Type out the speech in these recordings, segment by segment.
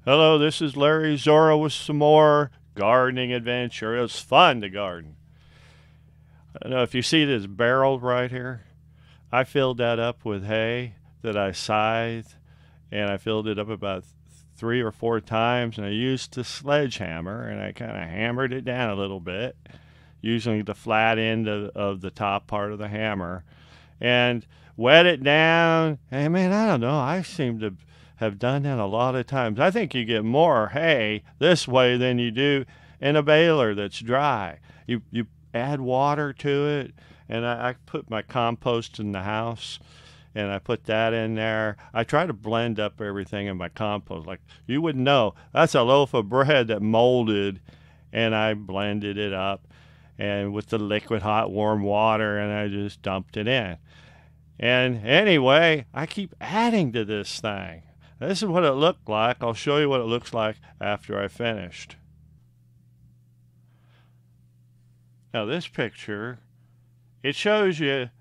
Hello, this is Larry Zoro with some more gardening adventure. It's fun to garden. I don't know if you see this barrel right here. I filled that up with hay that I scythed, and I filled it up about 3 or 4 times, and I used the sledgehammer, and I kind of hammered it down a little bit, using the flat end of the top part of the hammer, and wet it down. And man, I don't know. I seem to have done that a lot of times. I think you get more hay this way than you do in a baler that's dry. You add water to it, and I put my compost in the house, and I put that in there. I try to blend up everything in my compost. Like, you wouldn't know. That's a loaf of bread that molded, and I blended it up and with the liquid hot warm water, and I just dumped it in. And anyway, I keep adding to this thing. This is what it looked like. I'll show you what it looks like after I finished. Now this picture, it shows you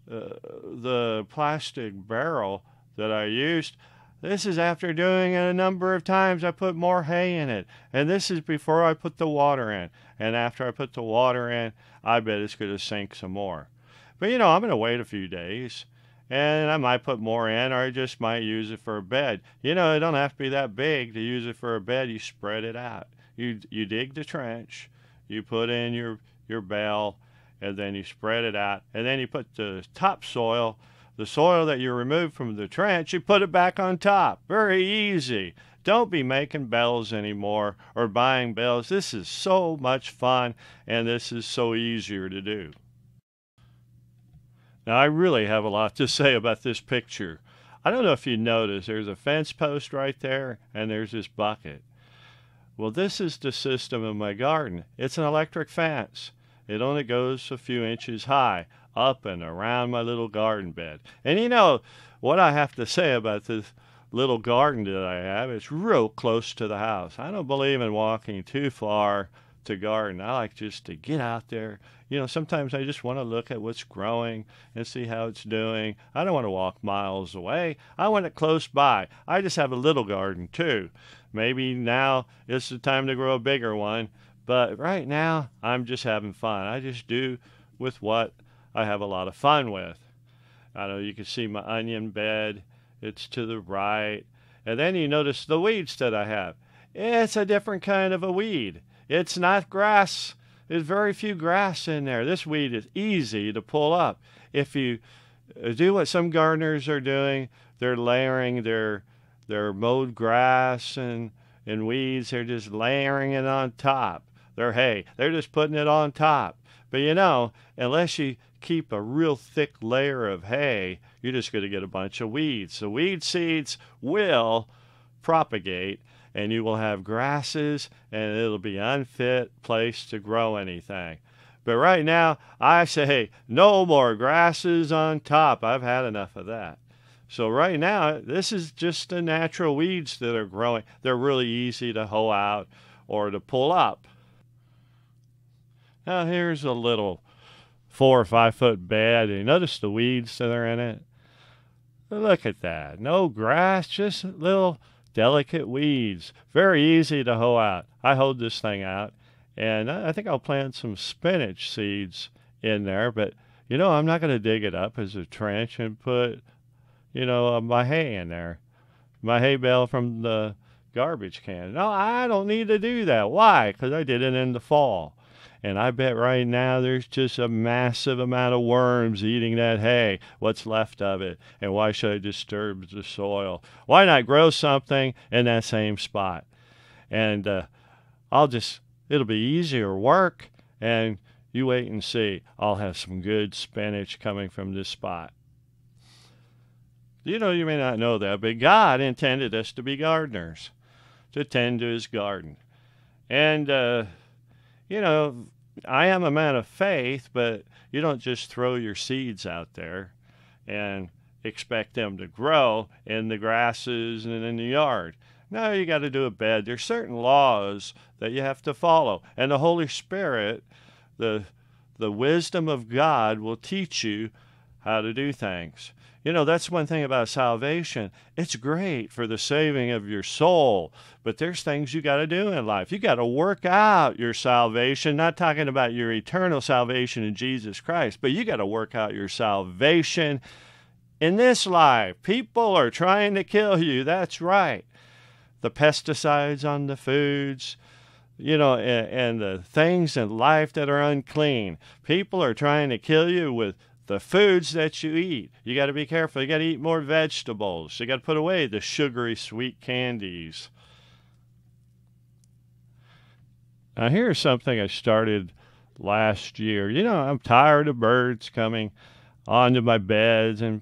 the plastic barrel that I used. This is after doing it a number of times. I put more hay in it. And this is before I put the water in. And after I put the water in, I bet it's going to sink some more. But I'm going to wait a few days. And I might put more in, or I just might use it for a bed. It don't have to be that big to use it for a bed. You spread it out. You dig the trench. You put in your bale, and then you spread it out. And then you put the topsoil, the soil that you removed from the trench, you put it back on top. Very easy. Don't be making bales anymore or buying bales. This is so much fun, and this is so easier to do. Now, I really have a lot to say about this picture. I don't know if you noticed, there's a fence post right there, and there's this bucket. Well, this is the system of my garden. It's an electric fence. It only goes a few inches high, up and around my little garden bed. And what I have to say about this little garden that I have, it's real close to the house. I don't believe in walking too far to garden. I like just to get out there. Sometimes I just want to look at what's growing and see how it's doing. I don't want to walk miles away. I want it close by. I just have a little garden too. Maybe now is the time to grow a bigger one, but right now I'm just having fun. I just do with what I have a lot of fun with. I know you can see my onion bed. It's to the right. And then you notice the weeds that I have. It's a different kind of a weed. It's not grass. There's very few grass in there. This weed is easy to pull up. If you do what some gardeners are doing, they're layering their mowed grass and weeds. They're just layering it on top. Their hay. They're just putting it on top. But unless you keep a real thick layer of hay, you're just going to get a bunch of weeds. The weed seeds will propagate, and you will have grasses, and it'll be an unfit place to grow anything. But right now, I say no more grasses on top. I've had enough of that. So right now, this is just the natural weeds that are growing. They're really easy to hoe out or to pull up. Now here's a little 4 or 5 foot bed. You notice the weeds that are in it? Look at that. No grass, just little delicate weeds. Very easy to hoe out. I hoed this thing out, and I think I'll plant some spinach seeds in there, but I'm not going to dig it up as a trench and put my hay in there, my hay bale from the garbage can. No, I don't need to do that. Why? Because I did it in the fall. And I bet right now there's just a massive amount of worms eating that hay, what's left of it. And why should I disturb the soil? Why not grow something in that same spot? And it'll be easier work, and you wait and see. I'll have some good spinach coming from this spot. You may not know that, but God intended us to be gardeners, to tend to his garden. And, I am a man of faith, but you don't just throw your seeds out there and expect them to grow in the grasses and in the yard. No, you got to do a bed. There's certain laws that you have to follow. And the Holy Spirit, the wisdom of God will teach you how to do things. You know, that's one thing about salvation. It's great for the saving of your soul, but there's things you got to do in life. You got to work out your salvation, not talking about your eternal salvation in Jesus Christ, but you got to work out your salvation in this life. People are trying to kill you. That's right. The pesticides on the foods, you know, and the things in life that are unclean. People are trying to kill you with the foods that you eat. You got to be careful. You got to eat more vegetables. You got to put away the sugary sweet candies. Now here's something I started last year. You know, I'm tired of birds coming onto my beds and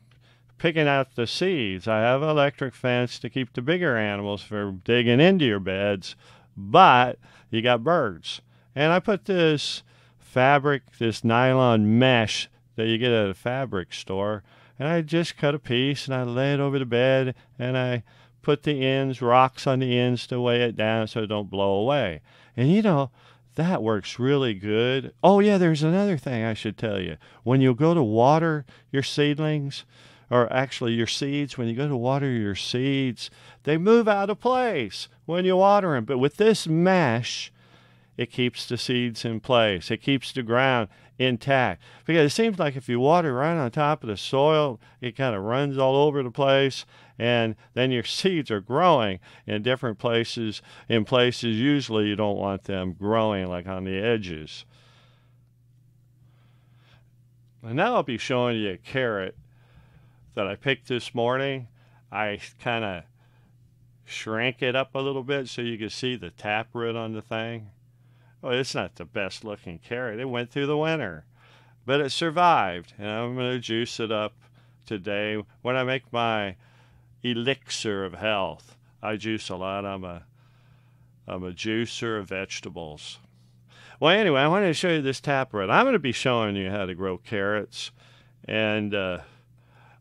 picking out the seeds. I have an electric fence to keep the bigger animals from digging into your beds, but you got birds. And I put this fabric, this nylon mesh that you get at a fabric store, and I just cut a piece and I lay it over the bed, and I put the ends, rocks on the ends to weigh it down so it don't blow away. And you know, that works really good. Oh yeah, there's another thing I should tell you. When you go to water your seedlings, or actually your seeds, when you go to water your seeds, they move out of place when you water them. But with this mesh, it keeps the seeds in place. It keeps the ground intact. Because it seems like if you water right on top of the soil, it kind of runs all over the place, and then your seeds are growing in different places, in places usually you don't want them growing, like on the edges. And now I'll be showing you a carrot that I picked this morning. I kind of shrank it up a little bit so you can see the taproot on the thing. Well, it's not the best looking carrot. It went through the winter, but it survived, and I'm going to juice it up today. When I make my elixir of health, I juice a lot. I'm a juicer of vegetables. Well, anyway, I wanted to show you this taproot. I'm going to be showing you how to grow carrots, and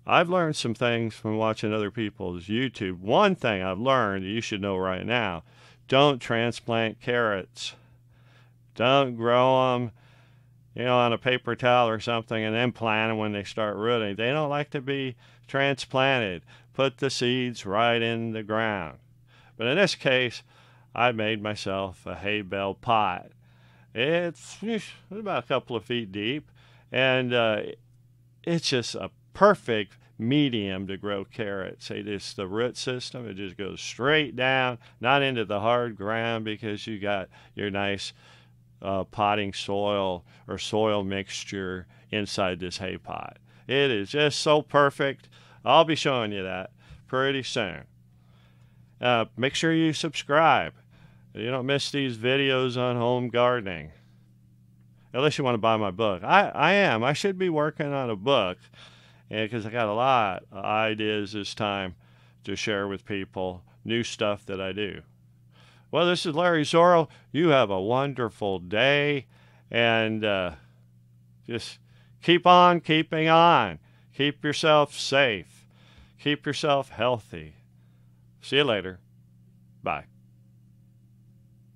I've learned some things from watching other people's YouTube. One thing I've learned that you should know right now: don't transplant carrots. Don't grow them, you know, on a paper towel or something and then plant them when they start rooting. They don't like to be transplanted. Put the seeds right in the ground. But in this case, I made myself a hay bale pot. It's about a couple of feet deep, and it's just a perfect medium to grow carrots. It's the root system. It just goes straight down, not into the hard ground, because you got your nice potting soil or soil mixture inside this hay pot. It is just so perfect. I'll be showing you that pretty soon. Make sure you subscribe. You don't miss these videos on home gardening. Unless you want to buy my book. I should be working on a book, because I got a lot of ideas this time to share with people, new stuff that I do. Well, this is Larry Zoro. You have a wonderful day, and just keep on keeping on. Keep yourself safe. Keep yourself healthy. See you later. Bye.